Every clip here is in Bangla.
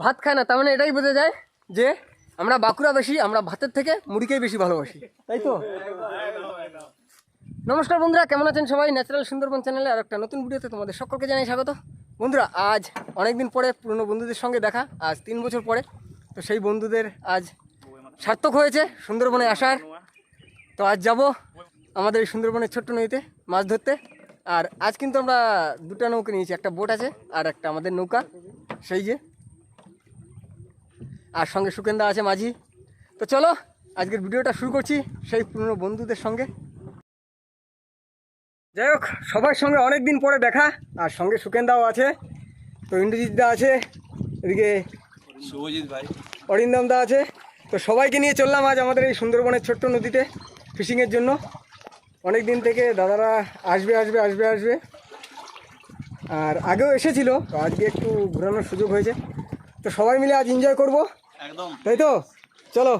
ভাত খায় না, তার মানে এটাই বোঝা যায় যে আমরা বাঁকুড়াবাসী, আমরা ভাতের থেকে মুড়িকেই বেশি ভালোবাসি, তাই তো? নমস্কার বন্ধুরা, কেমন আছেন সবাই? ন্যাচারাল সুন্দরবন চ্যানেলে আর একটা নতুন ভিডিওতে তোমাদের সকলকে জানাই স্বাগত। বন্ধুরা, আজ অনেকদিন পরে পুরনো বন্ধুদের সঙ্গে দেখা, আজ 3 বছর পরে। তো সেই বন্ধুদের আজ সার্থক হয়েছে সুন্দরবনে আসার। তো আজ যাব আমাদের এই সুন্দরবনের ছোট্ট নদীতে মাছ ধরতে। আর আজ কিন্তু আমরা দুটো নৌকা নিয়েছি, একটা বোট আছে আর একটা আমাদের নৌকা, সেই যে, আর সঙ্গে সুকেন্দা আছে মাঝি। তো চলো আজকের ভিডিওটা শুরু করছি সেই পুরনো বন্ধুদের সঙ্গে। যাই হোক, সবার সঙ্গে অনেক দিন পরে দেখা, আর সঙ্গে সুকেন্দাও আছে, তো ইন্দ্রজিৎ দা আছে, এদিকে শুভজিৎ ভাই, অরিন্দম দা আছে। তো সবাইকে নিয়ে চললাম আজ আমাদের এই সুন্দরবনের ছোট্ট নদীতে ফিশিংয়ের জন্য। অনেক দিন থেকে দাদারা আসবে আসবে আসবে আসবে, আর আগেও এসেছিল, তো আজকে একটু ঘোরানোর সুযোগ হয়েছে। তো সবাই মিলে আজ এনজয় করবো, একদম তাই তো? চলো।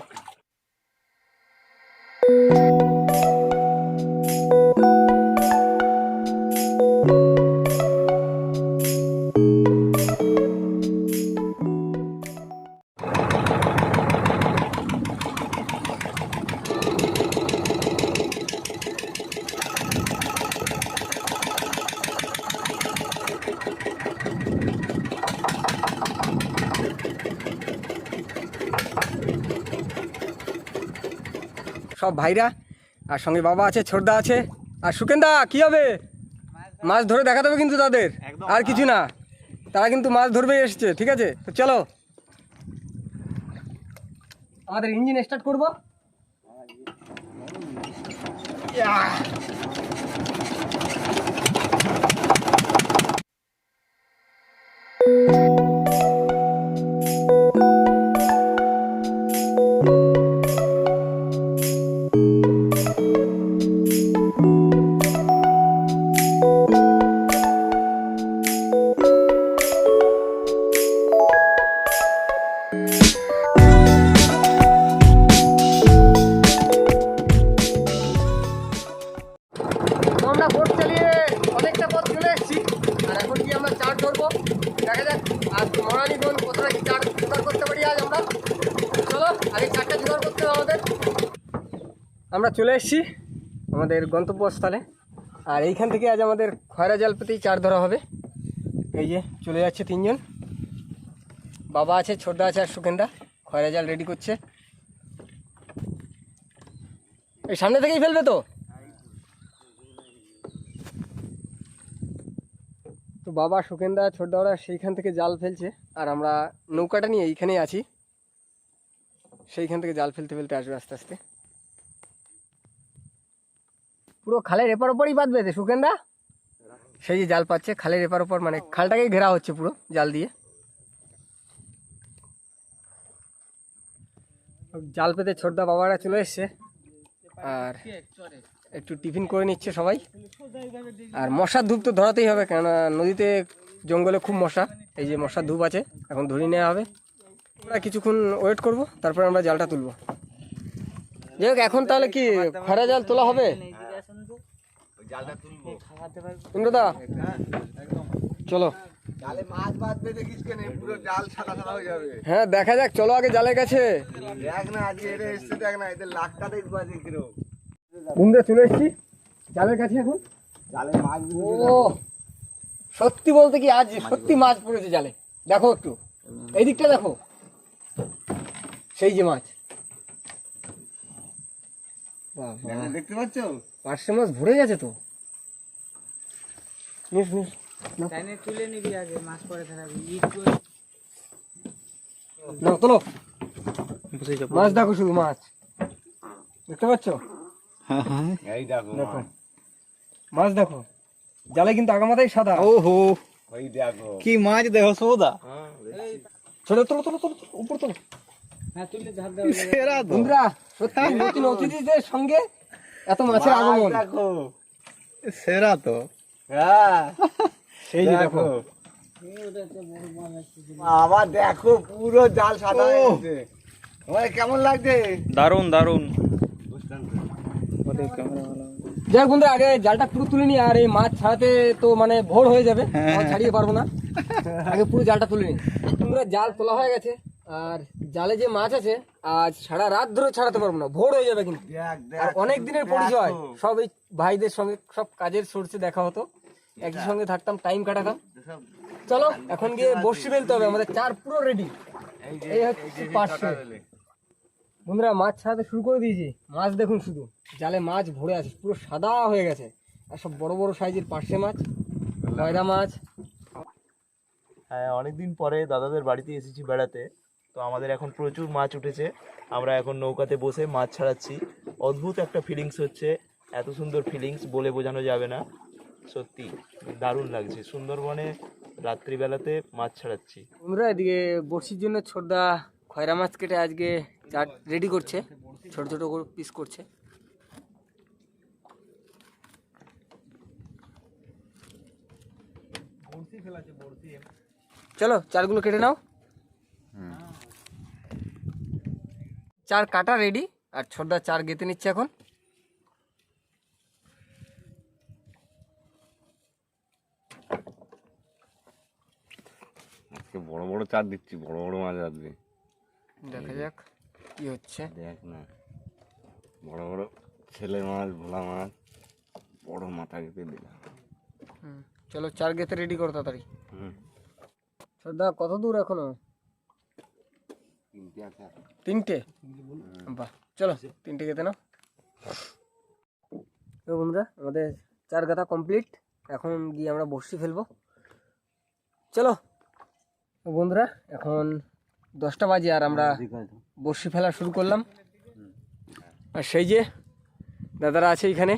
সব ভাইরা, আর সঙ্গে বাবা আছে, ছোটদা আছে, আর সুকেন্দা। কি হবে? মাছ ধরে দেখাতে হবে কিন্তু তাদের, আর কিছু না। তারা কিন্তু মাছ ধরবেই এসেছে, ঠিক আছে? তো চলো আমাদের ইঞ্জিন স্টার্ট করবো। আমরা বোট চালিয়ে অনেকটা পথ চলে এসেছি, আর এখন কি আমরা চার ধরবো, দেখা যাক আর মরানি বোন কতটা কি চার জোগাড় করতে পারি আজ আমরা। চলো আগে চারটা জোগাড় করতে হবে আমাদের। আমরা চলে এসেছি আমাদের গন্তব্যস্থলে, আর এইখান থেকে আজ আমাদের খয়রা জাল পেতেই চার ধরা হবে। এই যে চলে যাচ্ছে 3 জন, বাবা আছে, ছোটদা আছে, আর সুকেন্দা খয়রা জাল রেডি করছে। এই সামনে থেকেই ফেলবে তো? তো বাবা, সুকেন্দা, ছোটদা ওরা সেইখান থেকে জাল ফেলছে, আর আমরা নৌকাটা নিয়ে এইখানেই আছি, সেইখান থেকে জাল ফেলতে ফেলতে আসবে আস্তে আস্তে। পুরো খালের এপার ওপরই বাঁধবে যে সুকেন্দা, সেই যে জাল পাচ্ছে খালের এপার ওপর, মানে খালটাকেই ঘেরা হচ্ছে পুরো জাল দিয়ে। জাল পেতে ছোটদা বাবারা চলে এসছে, আর একটু টিফিন করে নিচ্ছে সবাই। আর মশার ধূপ তো ধরাতেই হবে, কেননা নদীতে জঙ্গলে খুব মশা। এই যে মশার ধূপ আছে, এখন ধরিয়ে নেওয়া হবে। আমরা কিছুক্ষণ ওয়েট করব, তারপরে আমরা জালটা তুলব। যাই হোক, এখন তাহলে কি খয়রা জাল তোলা হবে? ইন্দ্রদা চলো। হ্যাঁ দেখা যাক, চলো আগে জালের কাছে। বন্ধুরা চলে এসেছি জালের কাছে এখন। ও সত্যি বলতে কি আজ সত্যি মাছ পড়েছে জালে। দেখো একটু এই দিকটা দেখো, সেই যে মাছ, দেখতে পাচ্ছ? পার্শে মাছ ভরে গেছে তো। তুলে নিবি আগে, মাছ পরে ধরাবি। নাও তোলো মাছ, দেখো শুধু মাছ, দেখতে পাচ্ছ? এই দেখো দেখো মাছ, দেখো জালে কিন্তু আগামাথাই সাদা। ওহো, ওই দেখো কি মাছ, দেখো সৌদা। ছোট তোলো তোলো তোলো উপর তোলো। হ্যাঁ তুলে ঝাড় দাও। সেরা তো বন্ধুরা সত্যি নতুন অতিথিদের সঙ্গে এত মাছের আগমন, দেখো সেরা তো। হ্যাঁ সেই যে দেখো আবার দেখো পুরো জাল সাদা হয়ে গেছে। তোমার কেমন লাগছে? দারুন দারুন। যাই হোক বন্ধুরা, আগে জালটা পুরো তুলে নি, আর এই মাছ ছাড়াতে তো মানে ভোর হয়ে যাবে, ছাড়িয়ে পারবো না। আগে পুরো জালটা তুলে নি। বন্ধুরা জাল তোলা হয়ে গেছে, আর জালে যে মাছ আছে আজ সারা রাত ধরে ছাড়াতে পারবো না, ভোর হয়ে যাবে কিন্তু। আর অনেক দিনের পরিচয়, সব এই ভাইদের সঙ্গে সব কাজের সোর্সে দেখা হতো, একই সঙ্গে থাকতাম, টাইম কাটাতাম। চলো এখন গিয়ে বড়শি ফেলতে হবে, আমাদের চার পুরো রেডি। এই হচ্ছে পার্শ্বে। বন্ধুরা মাছ ছাড়াতে শুরু করে দিয়েছি, মাছ দেখুন শুধু জালে মাছ ভরে আছে, পুরো সাদা হয়ে গেছে, আর সব বড় বড় সাইজের পার্শে মাছ, কয়রা মাছ। হ্যাঁ, অনেকদিন পরে দাদাদের বাড়িতে এসেছি বেড়াতে, তো আমাদের এখন প্রচুর মাছ উঠেছে। আমরা এখন নৌকাতে বসে মাছ ছাড়াচ্ছি। অদ্ভুত একটা ফিলিংস হচ্ছে, এত সুন্দর ফিলিংস বলে বোঝানো যাবে না, সত্যি দারুণ লাগছে। সুন্দরবনে রাত্রিবেলাতে মাছ ছাড়াচ্ছি। বন্ধুরা এদিকে বড়শির জন্য ছোটদা খয়রা মাছ কেটে আজকে চাট রেডি করছে, ছোট ছোট করে পিস করছে। চলো চারগুলো কেটে নাও। চার কাটা রেডি, আর ছোটদা চার গেঁথে নিচ্ছে এখন। আজকে বড় বড় চার দিচ্ছি, বড় বড় মাছ আসবে। দেখা যাক কি হচ্ছে। দেখ না, বড় বড় ছেলে মাছ, ভোলা মাছ, বড় মাথা কেটে দিলাম। চলো চার গেঁথে রেডি করো তাড়াতাড়ি। ছোটদা কত দূর এখনো? তিনটে? বাহ, চলো তিনটে গেঁথে নাও। তো বন্ধুরা আমাদের চার গাঁথা কমপ্লিট, এখন গিয়ে আমরা বড়শি ফেলবো। চলো বন্ধুরা, এখন 10টা বাজে আর আমরা বড়শি ফেলা শুরু করলাম। আর সেই যে দাদারা আছে এইখানে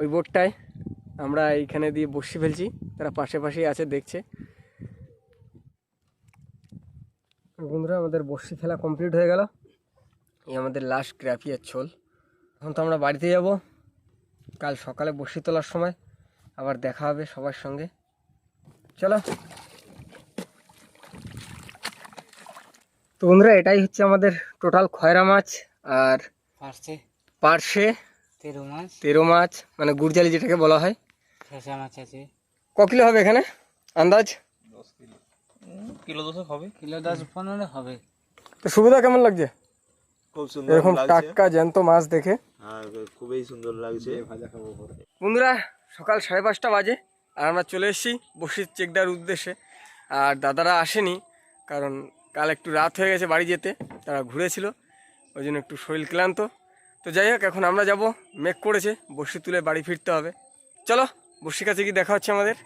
ওই বোটটায়, আমরা এইখানে দিয়ে বড়শি ফেলছি, তারা পাশে পাশেই আছে দেখছে। বন্ধুরা আমাদের বড়শি ফেলা কমপ্লিট হয়ে গেল, এই আমাদের লাস্ট গ্রাফিয়ার ছোল। এখন তো আমরা বাড়িতে যাব, কাল সকালে বড়শি তোলার সময় আবার দেখা হবে সবার সঙ্গে। চলো। তো বন্ধুরা এটাই হচ্ছে আমাদের টোটাল খয়রা মাছ আর পার্শে 13 মাছ, মানে গুড়জালি যেটাকে বলা হয়। মাছ আছে ক কিলো হবে এখানে আন্দাজ? কিলো 10 হবে, কিলো 10-15 হবে। তো সুবিধা কেমন লাগছে খুব সুন্দর এরকম লাগছে। টাটকা জ্যান্ত মাছ দেখে? হ্যাঁ, খুবই সুন্দর লাগছে। বন্ধুরা সকাল 5:30 বাজে, আর আমরা চলে এসেছি বড়শির চেকটার উদ্দেশ্যে। আর দাদারা আসেনি, কারণ কাল একটু রাত হয়ে গেছে বাড়ি যেতে, তারা ঘুরেছিল, ওই জন্য একটু শরীর ক্লান্ত। তো যাই হোক এখন আমরা যাব, মেঘ করেছে, বড়শি তুলে বাড়ি ফিরতে হবে। চলো বড়শির কাছে গিয়ে দেখা হচ্ছে আমাদের।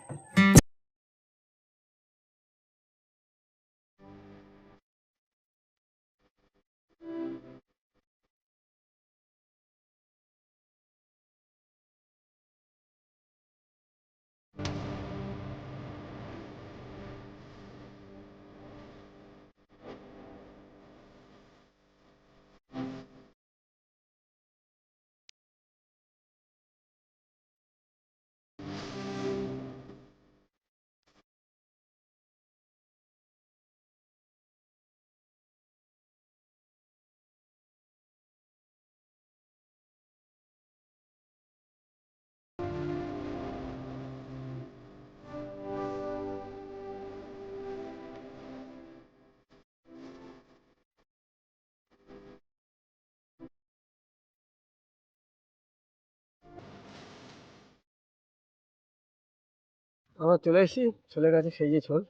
আমরা চলে এসেছি ছোলের কাছে, সেই যে ছোল,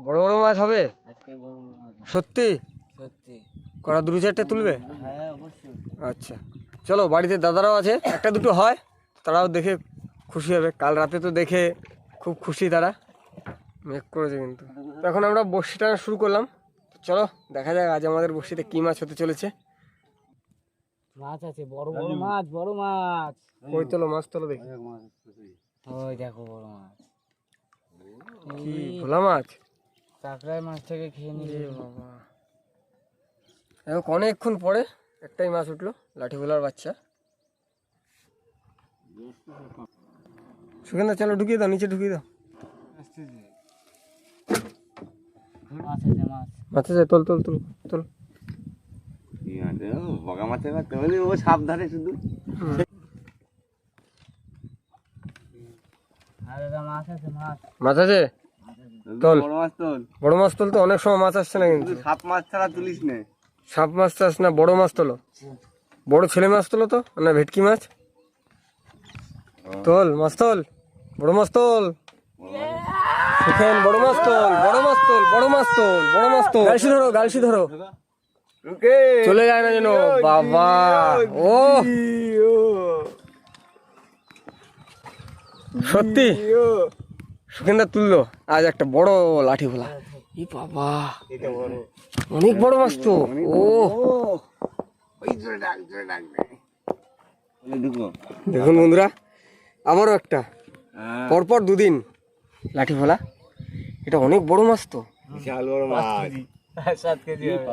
বড় বড় মাছ হবে সত্যি? কটা 2-4টে তুলবে? আচ্ছা চলো, বাড়িতে দাদারাও আছে, একটা দুটো হয় তারাও দেখে খুশি হবে। কাল রাতে তো দেখে খুব খুশি তারা, মেঘ করেছে কিন্তু। তো এখন আমরা বড়শি টানা শুরু করলাম, চলো দেখা যাক আজ আমাদের বড়শিতে কি মাছ হতে চলেছে। মাছ আছে, বড় বড় মাছ, বড় মাছ। ওই তোলো মাছ, তোলো দেখি। ওই দেখো বড় মাছ, কি ভোলা মাছ? কাঁকড়ার মাছটাকে খেয়ে নিয়ে বাবা, এখন অনেকক্ষণ পরে একটাই মাছ উঠলো, লাঠি ভোলার বাচ্চা। সুগন্ধা চলো ঢুকিয়ে দাও, নিচে ঢুকিয়ে দাও। মাছ আছে, মাছ মাছ আছে, তোল তোল তোল তোল। বগা মাছের ও সাবধানে শুধু আর দাদা মাছ আছে মাছ। মাছ আছে? তোল। বড় মাছ তোল, বড় মাছ তোল তো, অনেক সময় মাছ আসছে না কিন্তু। শুধু সাপ মাছ ছাড়া তুলিস নে। সাপ মাছ চাষ না, বড় মাছ তোলো, বড় ছেলে মাছ তোলো তো, না ভেটকি মাছ তোল, মাছ তোল, বড় মাছ তোল, সুখেন বড় মাছ তোল, বড় মাছ তোল, বড় মাছ তোল, বড় মাছ তোল, গালসি ধরো, গালসি ধরো, রুকে চলে যায় না যেন। বাবা, ও সত্যি সুখেনদা তুললো আজ একটা বড় লাঠি ভোলা। ই বাবা, অনেক বড় মাছ তো। ও ওই জোরে ডাক, জোরে ডাক দে। ঢুকো। দেখুন বন্ধুরা, আবারও একটা, পরপর দুদিন লাঠি ভোলা। এটা অনেক বড় মাছ তো, বিশাল বড় মাছ, 7 কেজি হবে।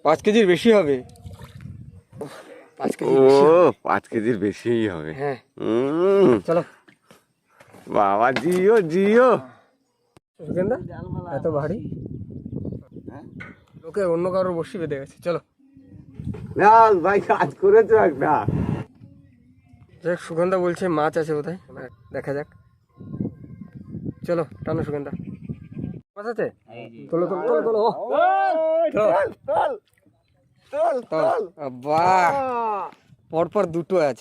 5 কেজির বেশি হবে। 5 কেজি ও বেশি হবে। 5 কেজির বেশিই হবে। হ্যাঁ, হুম, চলো বাবা জিও জিও। সুখেনদা, এত ভারী লোকে অন্য কারোর বসি বেঁধে গেছে। চলো না ভাই, কাজ করেছো একটা। যাক, সুগন্ধা বলছে মাছ আছে বোধহয়, দেখা যাক। চলো টানো সুগন্ধা, মাছ আছে? তোলো তোলো তোলো তোলো। বাহ, পরপর দুটো আজ।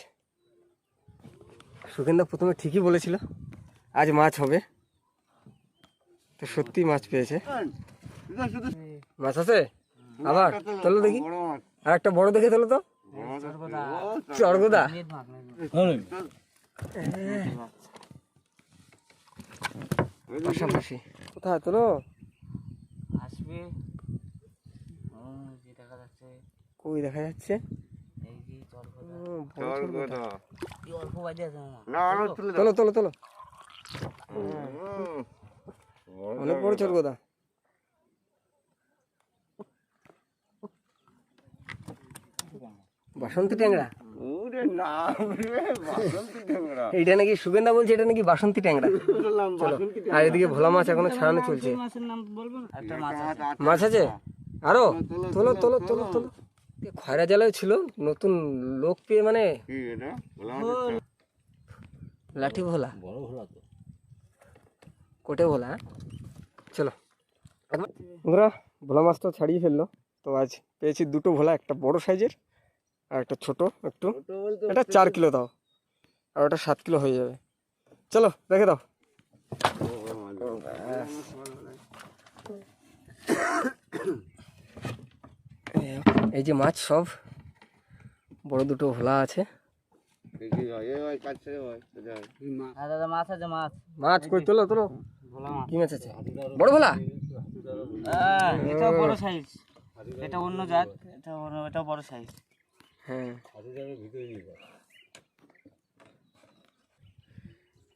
সুগন্ধা প্রথমে ঠিকই বলেছিল আজ মাছ হবে, তো সত্যি মাছ পেয়েছে। মাছ আছে আবার? তোলো দেখি, আর একটা বড় দেখে তোলো তো। চরগোদা, পাশাপাশি কোথায় তোলো? আসবে। ও যে দেখা যাচ্ছে, কই দেখা যাচ্ছে? এই যে চরগোদা। এই অল্প বাজে আছে মামা। তোলো তোলো তোলো, অনেক বড় চরগোদা। বাসন্তী ট্যাংরা, ওরে না রে, বাসন্তী ট্যাংরা। এইটা নাকি সুগন্ধা বলছে এটা নাকি বাসন্তী ট্যাংরা। চলো, আর এদিকে ভোলা মাছ এখনো ছাড়ানো চলছে। মাছের নাম বলবেন? একটা মাছ আছে। মাছ আছে আরো? তোলো তোলো তোলো তোলো। খয়রা জেলায় ছিল, নতুন লোক পেয়ে মানে কি এটা? ভোলা মাছ? লাঠি ভোলা, কোটে ভোলা। চলো বন্ধুরা, ভোলা মাছ তো ছাড়িয়ে ফেললো। তো আজ পেয়েছি দুটো ভোলা, একটা বড় সাইজের আর একটা ছোট একটু। এটা 4 কিলো দাও, আর ওটা 7 কিলো হয়ে যাবে। চলো রেখে দাও। এই যে মাছ সব, বড় দুটো ভোলা আছে। দেখি ভাই, এ ভাই কাজ ছেড়ে ভাই, সোজা হয়। আর দাদা মাছ আছে মাছ। মাছ কই? তোলো তোলো। ভোলা মাছ। কি মাছ আছে? বড় ভোলা? এটা বড় সাইজ, এটা অন্য জাত, এটা বড় সাইজ। হ্যাঁ,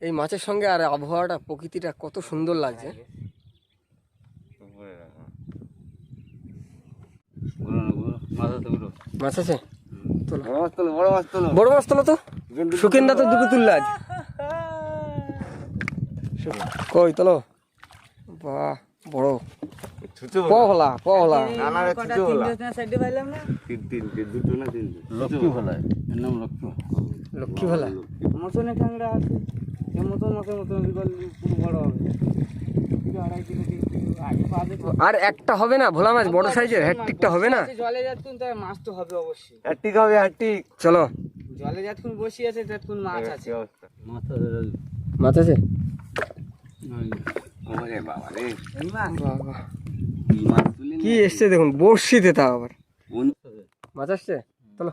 এই মাছের সঙ্গে আর আবহাওয়াটা, প্রকৃতিটা কত সুন্দর লাগছে। মাছ আছে? তোলো, বড় মাছ তোলো, বড় মাছ তোলো। বড় মাছ তোলো তো। সুখেন্দা তো দুটো তুললো আজ। কই তোলো, বাহ বড় ছুচো পহলা পহলা। না না রে, ছুচো ভোলা। সাইডে পাইলাম না। তিনটে, দুটো না তিনটে। লক্ষ্মী ভোলা, এর নাম লক্ষ্মী। লক্ষ্মী ভোলা। মতনে ট্যাংরা আছে, এর মতন মতন মতন পুরো বড় হবে। 2.5 কিলো 3 কিলো আগে পাবে। আর একটা হবে না ভোলা মাছ বড় সাইজের? হ্যাট্রিকটা হবে না? জলে যাতুন তার মাছ তো হবে অবশ্যই। হাট্টিক হবে, হাট্টিক। চলো, জলে যাতুন বসি আছে, যাতুন মাছ আছে। মাছ আছে? ওরে বাবা রে, এই মাছ বাবা, কি মাছ তুলি কি এসছে দেখুন, বড়শিতে তা আবার কোন মাছ আসছে। চলো,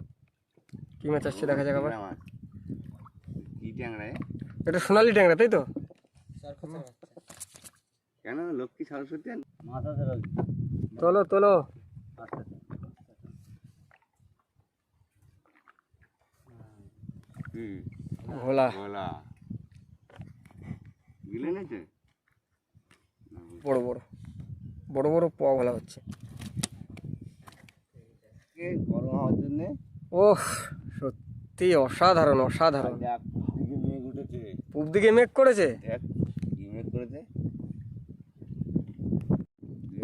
কি মাছ আসছে দেখা যাক আবার। মাছ? কি ট্যাংরা? এটা সোনালি ট্যাংরা তাই তো? কেন লক্ষ্মী সরস্বতী? মাছ আছে। তোলো তোলো। হুম, ভোলা ভোলা। গিলে নিতে? বড় বড় বড় বড় পোয়া ভোলা হচ্ছে। গরম হওয়ার জন্যে ওহ, সত্যি অসাধারণ অসাধারণ। দেখ, দিকে মেঘ উঠেছে। পূব দিকে মেঘ করেছে। দেখ কি মেঘ করেছে।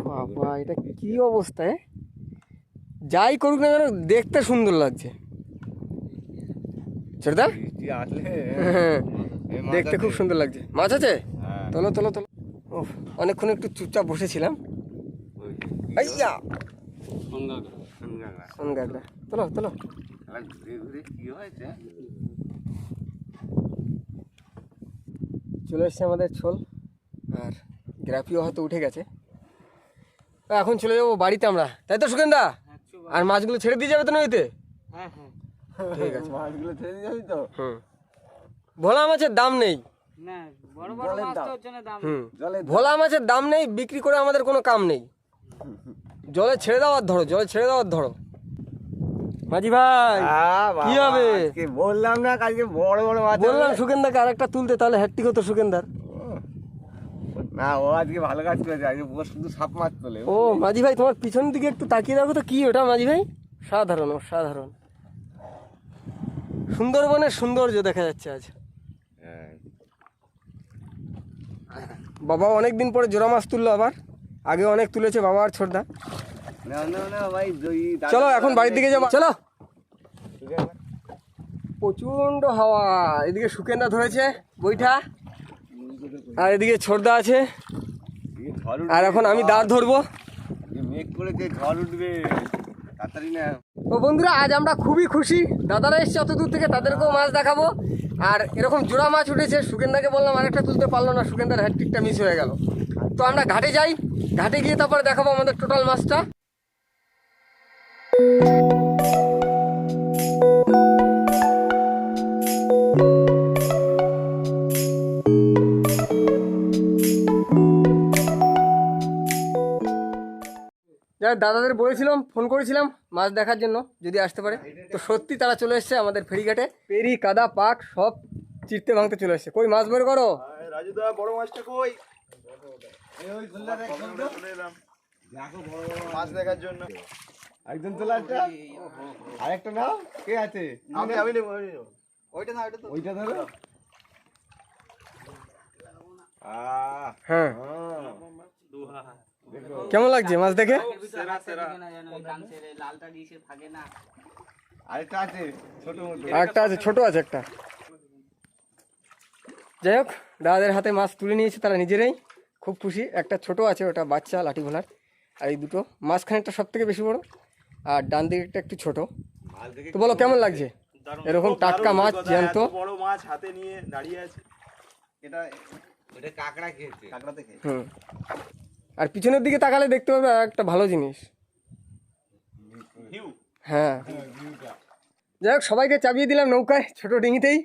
বাবা, এটা কি অবস্থায়? যাই করুক না কেন দেখতে সুন্দর লাগছে। ছেড়ে দাও। বৃষ্টি আসলে এই মাছ দেখতে খুব আছে। সুন্দর লাগছে। মাছ আছে? হ্যাঁ। তোলো তোলো তোলো। ও অনেকক্ষণ একটু চুপচাপ বসেছিলাম। ওই আইয়া সঙ্গাগড়া। শোন গাগরা, তোলো তোলো। খেলা ঘুরে ঘুরে কি হয়েছে? চলে এসছে আমাদের ছোল, আর গ্রাফিও হয়তো উঠে গেছে। তো এখন চলে যাবো বাড়িতে আমরা, তাই তো সুকেন্দা? আর মাছগুলো ছেড়ে দিয়ে যাবে তো নদীতে? হ্যাঁ হ্যাঁ ঠিক আছে। মাছগুলো ছেড়ে দিয়ে যাবি তো? হুম, ভোলা মাছের দাম নেই। না বড় বড় মাছ তো হচ্ছে না দাম। হুম, জলে ভোলা মাছের দাম নেই, বিক্রি করে আমাদের কোনো কাম নেই। জলে ছেড়ে দাও আর ধরো, জলে ছেড়ে দাও আর ধরো। মাঝি ভাই কি হবে? আজকে বললাম না কালকে বড় বড় মাছ বললাম হবে। সুকেন্দাকে আরেকটা তুলতে, তাহলে হ্যাট্রিক হতো সুকেন্দার। না ও আজকে ভালো কাজ করেছে, আজকে ও শুধু সাপ মাছ তোলে। ও মাঝি ভাই, তোমার পিছন দিকে একটু তাকিয়ে দেখো তো, কি ওটা মাঝি ভাই? সাধারণ, অসাধারণ সুন্দরবনের সৌন্দর্য দেখা যাচ্ছে আজ। হ্যাঁ। বাবা অনেকদিন পরে জোড়া মাছ তুললো আবার, আগে অনেক তুলেছে বাবা আর ছোটদা। না না না ভাই চলো এখন বাড়ির দিকে যাবো, চলো। প্রচন্ড হাওয়া, এদিকে সুকেন্দা ধরেছে বইটা, আর এদিকে ছোটদা আছে, আর এখন আমি দাঁড় ধরবো। মেঘ করেছে, ঝড় উঠবে তাড়াতাড়ি না। তো বন্ধুরা আজ আমরা খুবই খুশি, দাদারা এসছে অত দূর থেকে, তাদেরকেও মাছ দেখাবো। আর এরকম জোড়া মাছ উঠেছে, সুকেন্দাকে বললাম আরেকটা তুলতে পারলো না, সুকেন্দার হ্যাট্রিকটা মিস হয়ে গেল। তো আমরা ঘাটে যাই, ঘাটে গিয়ে তারপরে দেখাবো আমাদের টোটাল মাছটা। যাই হোক, দাদাদের বলেছিলাম, ফোন করেছিলাম মাছ দেখার জন্য যদি আসতে পারে, তো সত্যি তারা চলে এসছে আমাদের ফেরিঘাটে। পেরি কাদা পাক সব চিরতে ভাঙতে চলে এসছে। কই মাছ বের করো। রাজুদা বড় মাছটা কই? মাছ দেখার জন্য একজন চলে আসছে, আরেকটা নাও। কে আছে? আমি নেবো ওইটা না, ওইটা তো ওইটা ধরো। হ্যাঁ, কেমন লাগছে মাছ দেখে? আরেকটা আছে ছোট মতো। আরেকটা আছে, ছোট আছে একটা। যাই হোক, দাদাদের হাতে মাছ তুলে নিয়েছে তারা নিজেরাই, খুব খুশি। একটা ছোট আছে, ওটা বাচ্চা লাঠি ভোলার, আর এই দুটো মাঝখানেরটা সব থেকে বেশি বড়, আর ডান দিকে একটা একটু ছোট। তো বলো কেমন লাগছে এরকম টাটকা মাছ জ্যান্ত? বড় মাছ হাতে নিয়ে দাঁড়িয়ে আছে। এটা এটা কাঁকড়া খেয়েছে, কাঁকড়া থেকে হুম, আর পিছনের দিকে তাকালে দেখতে পাবে আর একটা ভালো জিনিস। হিউ হ্যাঁ, যাই হোক সবাইকে চাপিয়ে দিলাম নৌকায়, ছোট ডিঙিতেই।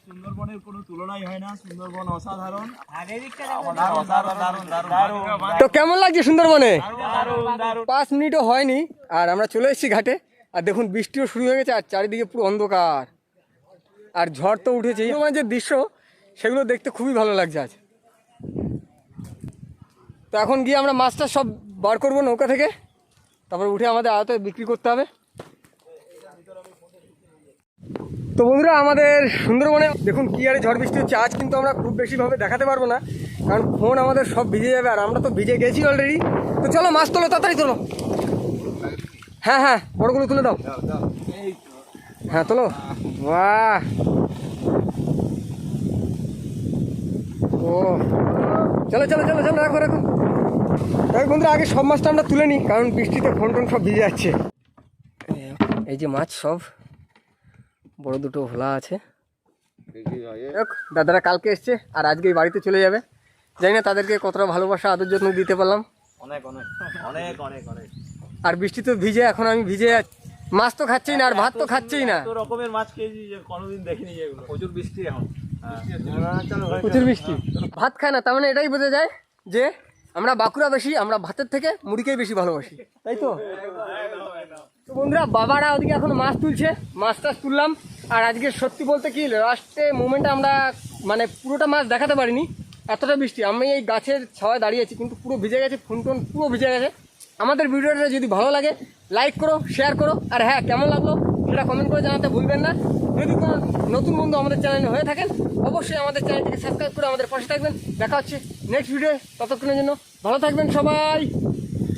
সুন্দরবনের কোনো তুলনাই হয় না, সুন্দরবন অসাধারণ। আর এদিকটা আমাদের অসাধারণ, দারুণ তো কেমন লাগছে সুন্দরবনে? দারুণ 5 মিনিটও হয়নি আর আমরা চলে এসেছি ঘাটে। আর দেখুন বৃষ্টিও শুরু হয়ে গেছে, আর চারিদিকে পুরো অন্ধকার, আর ঝড় তো উঠেছেই। তোমার যে দৃশ্য সেগুলো দেখতে খুবই ভালো লাগছে আজ। তো এখন গিয়ে আমরা মাছটা সব বার করবো নৌকা থেকে, তারপর উঠে আমাদের আড়তে বিক্রি করতে হবে। তো বন্ধুরা আমাদের সুন্দরবনে দেখুন কি আরে ঝড় বৃষ্টি হচ্ছে। আজ কিন্তু আমরা খুব বেশিভাবে দেখাতে পারবো না, কারণ ফোন আমাদের সব ভিজে যাবে, আর আমরা তো ভিজে গেছি অলরেডি। তো চলো মাছ তোলো, তাড়াতাড়ি তোলো। হ্যাঁ হ্যাঁ, বড়গুলো তুলে দাও। হ্যাঁ তোলো। বাহ, ও চলো চলো চলো চলো, রাখো রাখো। তাই বন্ধুরা আগে সব মাছটা আমরা তুলে নিই, কারণ বৃষ্টিতে ফোন টোন সব ভিজে যাচ্ছে। এই যে মাছ সব বড় দুটো ভোলা আছে। দাদারা কালকে এসছে আর আজকেই বাড়িতে চলে যাবে। জানি না তাদেরকে কতটা ভালোবাসা আদর যত্ন দিতে পারলাম। অনেক অনেক অনেক অনেক অনেক। আর বৃষ্টি তো ভিজে, এখন আমি ভিজে মাছ তো খাচ্ছেই না, আর ভাত তো খাচ্ছেই না। এত রকমের মাছ খেয়েছি যে কোনোদিন দেখিনি এগুলো। প্রচুর বৃষ্টি এখন। প্রচুর বৃষ্টি, ভাত খায় না, তার মানে এটাই বোঝা যায় যে আমরা বাঁকুড়া বেশি, আমরা ভাতের থেকে মুড়িকেই বেশি ভালোবাসি, তাই তো? তো বন্ধুরা বাবারা ওদিকে এখন মাছ তুলছে, মাছ টাছ তুললাম। আর আজকে সত্যি বলতে কি লাস্টে মোমেন্টে আমরা মানে পুরোটা মাছ দেখাতে পারিনি, এতটা বৃষ্টি। আমি এই গাছের ছাওয়ায় দাঁড়িয়েছি, কিন্তু পুরো ভিজে গেছে, ফোন টোন পুরো ভিজে গেছে। আমাদের ভিডিওটা যদি ভালো লাগে লাইক করো, শেয়ার করো, আর হ্যাঁ কেমন লাগলো সেটা কমেন্ট করে জানাতে ভুলবেন না। যদি কোনো নতুন বন্ধু আমাদের চ্যানেলে হয়ে থাকেন অবশ্যই আমাদের চ্যানেলটিকে সাবস্ক্রাইব করে আমাদের পাশে থাকবেন। দেখা হচ্ছে নেক্সট ভিডিও, ততক্ষণের জন্য ভালো থাকবেন সবাই।